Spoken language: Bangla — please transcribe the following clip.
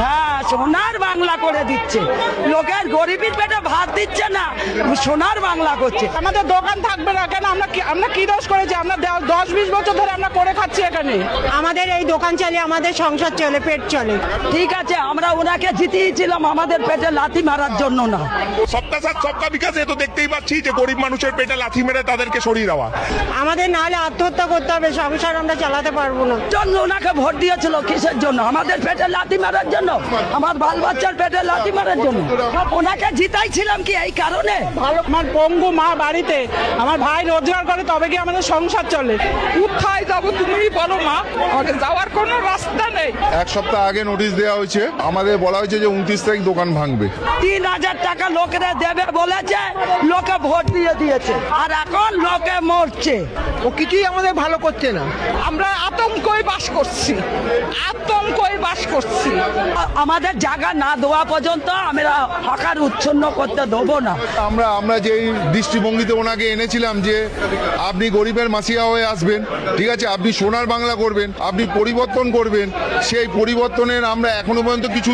হ্যাঁ, সোনার বাংলা করে দিচ্ছে, লোকের গরিবের পেটে ভাত দিচ্ছে না, সোনার বাংলা করছে। আমাদের দোকান থাকবে না কেন? আমরা কি দোষ করেছি? আমরা 10-20 বছর ধরে আমরা করে খাচ্ছি এখানে। আমাদের এই দোকান চলে, আমাদের সংসার চলে, পেট চলে। ঠিক আছে, আমরা ওনাকে জিতিয়েছিলাম আমাদের পেটে লাথি মারার জন্য না। সবকা সাথ সবকা বিকাশ, এ তো দেখতেই পাচ্ছি যে গরিব মানুষের পেটে লাথি মেরে তাদেরকে সরিয়ে দেওয়া। আমাদের নাহলে আত্মহত্যা করতে হবে, সংসার আমরা চালাতে পারবো না। জন্য ওনাকে ভোট দিয়েছিল কিসের জন্য? আমাদের পেটে লাথি মারার জন্য, আমার বাল বাচ্চার পেটে লাথি মারার জন্য। ওনাকে জিতাইছিলাম কি এই কারণে? ভালো, আমার পঙ্গু মা বাড়িতে, আমার ভাই রোজগার করে তবে কি আমাদের সংসার চলে। কোথায় যাবো তুমিই বলো মা, আমাদের যাওয়ার কোনো রাস্তা নেই। এক সপ্তাহ আগে নোটিশ দেওয়া হয়েছে, আমাদের বলা হয়েছে যে 29 তারিখ দোকান ভাঙবে। 3000 টাকা লোকেরা দেবে বলেছে, লোকে ভোট দিয়ে দিয়েছে, আর এখন লোকে মরছে। ও কিছুই আমাদের ভালো করছে না। আমরা আতঙ্কই বাস করছি, আতঙ্কই বাস করছি। আমাদের জায়গা না দেওয়া পর্যন্ত আমরা হকার উচ্ছন্ন করতে দেবো না। আমরা যেই দৃষ্টিভঙ্গিতে ওনাকে এনেছিলাম যে আপনি গরিবের মাসিয়া হয়ে আসবেন, ঠিক আছে, আপনি সোনার বাংলা করবেন, আপনি পরিবর্তন করবেন, সেই পরিবর্তনের আমরা এখনো পর্যন্ত কিছু